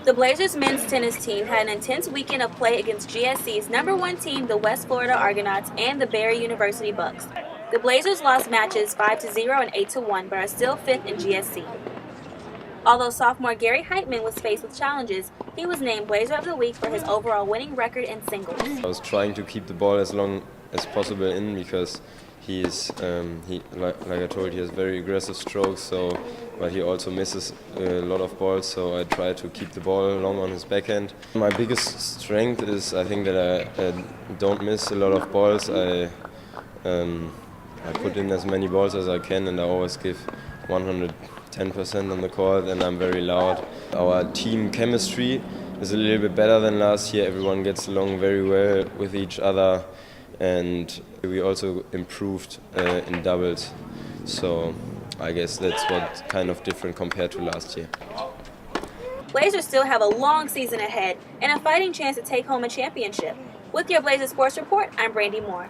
The Blazers men's tennis team had an intense weekend of play against GSC's #1 team, the West Florida Argonauts, and the Barry University Bucks. The Blazers lost matches 5-0 and 8-1, but are still 5th in GSC. Although sophomore Gary Heitman was faced with challenges, he was named Blazer of the Week for his overall winning record in singles. I was trying to keep the ball as long as possible in because he is, like I told, he has very aggressive strokes. But he also misses a lot of balls. So I try to keep the ball long on his backhand. My biggest strength is I think that I don't miss a lot of balls. I put in as many balls as I can, and I always give 110% on the court, and I'm very loud. Our team chemistry is a little bit better than last year. Everyone gets along very well with each other, and we also improved in doubles. So I guess that's what's kind of different compared to last year. Blazers still have a long season ahead and a fighting chance to take home a championship. With your Blazers Sports Report, I'm Brandy Moore.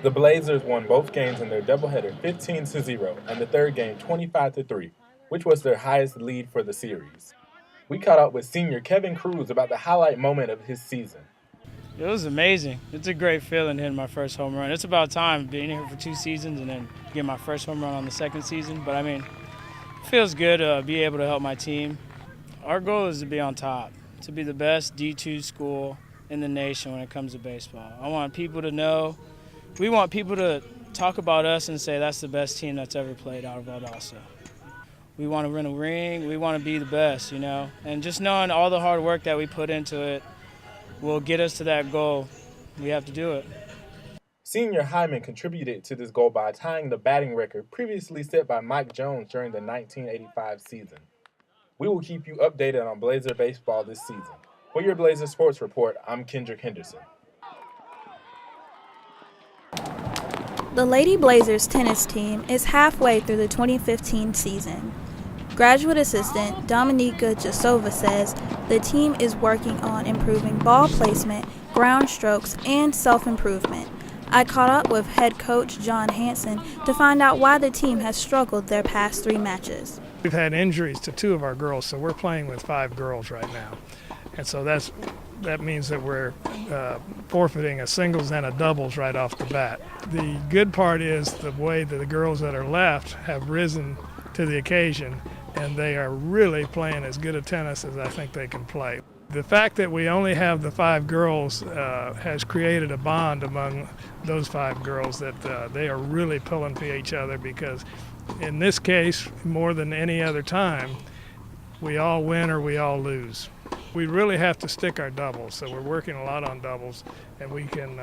The Blazers won both games in their doubleheader 15-0 and the third game 25-3, which was their highest lead for the series. We caught up with senior Kevin Cruz about the highlight moment of his season. It was amazing. It's a great feeling hitting my first home run. It's about time being here for 2 seasons and then get my first home run on the second season. But, it feels good to be able to help my team. Our goal is to be on top, to be the best D2 school in the nation when it comes to baseball. I want people to know, we want people to talk about us and say that's the best team that's ever played out of Valdosta. We want to win a ring. We want to be the best, And just knowing all the hard work that we put into it will get us to that goal. We have to do it. Senior Hyman contributed to this goal by tying the batting record previously set by Mike Jones during the 1985 season. We will keep you updated on Blazer baseball this season. For your Blazer Sports Report, I'm Kendrick Henderson. The Lady Blazers tennis team is halfway through the 2015 season. Graduate assistant Dominika Jasova says the team is working on improving ball placement, ground strokes, and self-improvement. I caught up with head coach John Hansen to find out why the team has struggled their past 3 matches. We've had injuries to 2 of our girls, so we're playing with 5 girls right now. And so that means that we're forfeiting a singles and a doubles right off the bat. The good part is the way that the girls that are left have risen to the occasion, and they are really playing as good a tennis as I think they can play. The fact that we only have the 5 girls has created a bond among those 5 girls that they are really pulling for each other, because in this case, more than any other time, we all win or we all lose. We really have to stick our doubles, so we're working a lot on doubles, and we can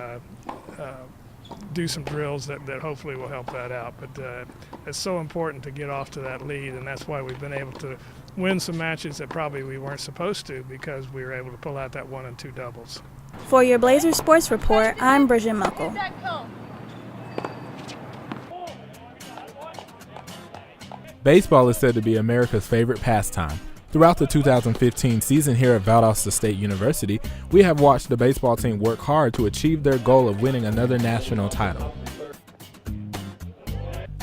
do some drills that hopefully will help that out. But it's so important to get off to that lead, and that's why we've been able to win some matches that probably we weren't supposed to, because we were able to pull out that 1 and 2 doubles. For your Blazers Sports Report, I'm Bridget Muckle. Baseball is said to be America's favorite pastime. Throughout the 2015 season here at Valdosta State University, we have watched the baseball team work hard to achieve their goal of winning another national title.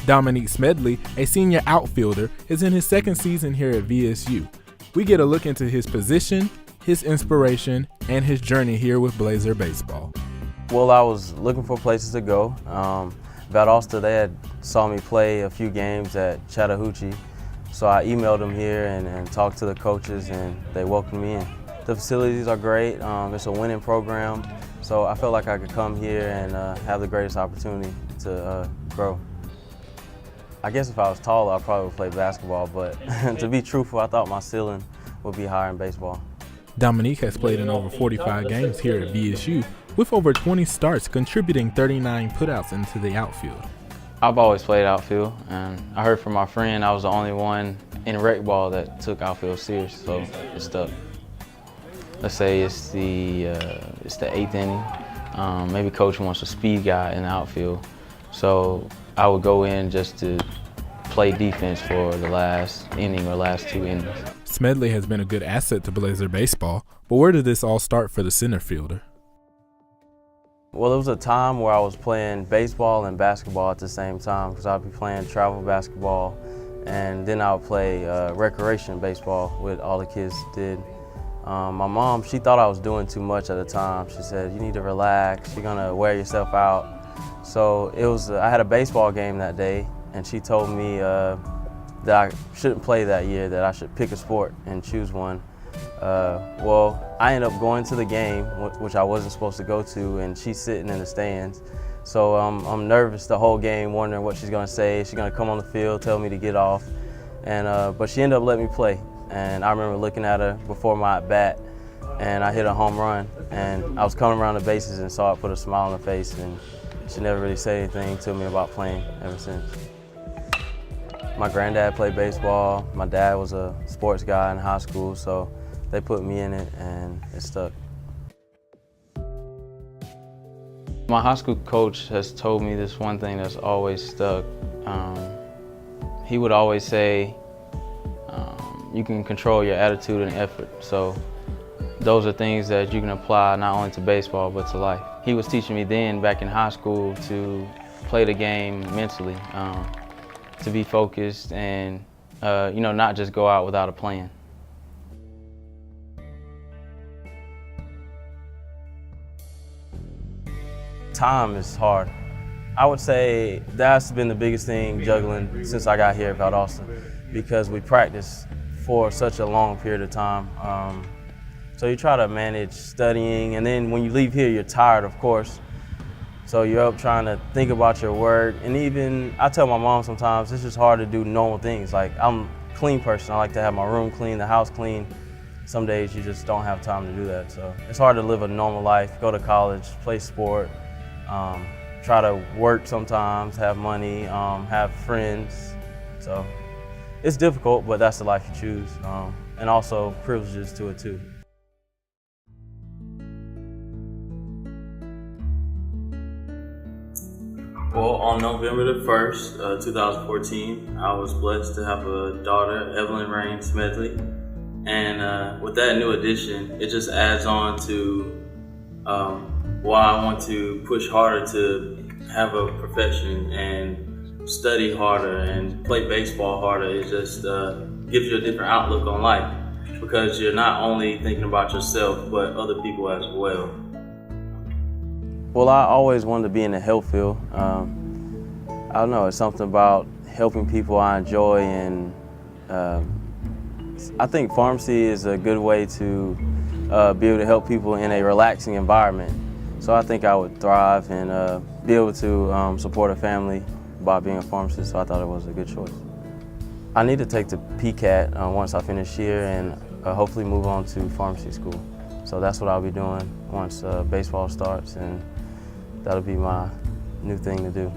Dominique Smedley, a senior outfielder, is in his 2nd season here at VSU. We get a look into his position, his inspiration, and his journey here with Blazer baseball. Well, I was looking for places to go. Valdosta, they had saw me play a few games at Chattahoochee. So I emailed them here and talked to the coaches, and they welcomed me in. The facilities are great. It's a winning program, so I felt like I could come here and have the greatest opportunity to grow. I guess if I was taller, I probably would play basketball, but to be truthful, I thought my ceiling would be higher in baseball. Dominique has played in over 45 games here at VSU, with over 20 starts, contributing 39 putouts into the outfield. I've always played outfield, and I heard from my friend I was the only one in rec ball that took outfield serious, so it stuck. Let's say it's the 8th inning. Maybe coach wants a speed guy in the outfield, so I would go in just to play defense for the last inning or last 2 innings. Smedley has been a good asset to Blazer baseball, but where did this all start for the center fielder? Well, it was a time where I was playing baseball and basketball at the same time, because I'd be playing travel basketball and then I would play recreation baseball, what all the kids did. My mom, she thought I was doing too much at the time. She said, you need to relax, you're gonna wear yourself out. So it was, I had a baseball game that day, and she told me that I shouldn't play that year, that I should pick a sport and choose one. Well, I ended up going to the game, which I wasn't supposed to go to, and she's sitting in the stands. So I'm nervous the whole game, wondering what she's gonna say. She's gonna come on the field, tell me to get off. And, but she ended up letting me play. And I remember looking at her before my at-bat, and I hit a home run. And I was coming around the bases and saw it put a smile on her face, and she never really said anything to me about playing ever since. My granddad played baseball. My dad was a sports guy in high school, so they put me in it, and it stuck. My high school coach has told me this one thing that's always stuck. He would always say, you can control your attitude and effort. So those are things that you can apply not only to baseball, but to life. He was teaching me then, back in high school, to play the game mentally, to be focused and not just go out without a plan. Time is hard. I would say that's been the biggest thing juggling since I got here at Valdosta, because we practice for such a long period of time. So you try to manage studying, and then when you leave here, you're tired, of course. So you're up trying to think about your work, and even, I tell my mom sometimes, it's just hard to do normal things. Like, I'm a clean person. I like to have my room clean, the house clean. Some days you just don't have time to do that. So it's hard to live a normal life, go to college, play sport, try to work sometimes, have money, have friends. So it's difficult, but that's the life you choose. And also privileges to it too. Well, on November the 1st, 2014, I was blessed to have a daughter, Evelyn Rain Smedley. And with that new addition, it just adds on to why I want to push harder to have a profession and study harder and play baseball harder. It just gives you a different outlook on life, because you're not only thinking about yourself, but other people as well. Well, I always wanted to be in the health field. I don't know, it's something about helping people I enjoy, and I think pharmacy is a good way to be able to help people in a relaxing environment. So I think I would thrive and be able to support a family by being a pharmacist, so I thought it was a good choice. I need to take the PCAT once I finish here, and hopefully move on to pharmacy school. So that's what I'll be doing once baseball starts, and that'll be my new thing to do.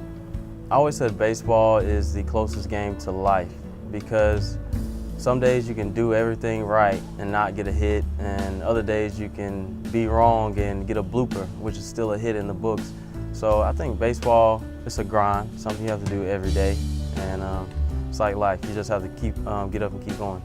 I always said baseball is the closest game to life, because some days you can do everything right and not get a hit, and other days you can be wrong and get a blooper, which is still a hit in the books. So I think baseball, it's a grind, something you have to do every day, and it's like life. You just have to keep get up and keep going.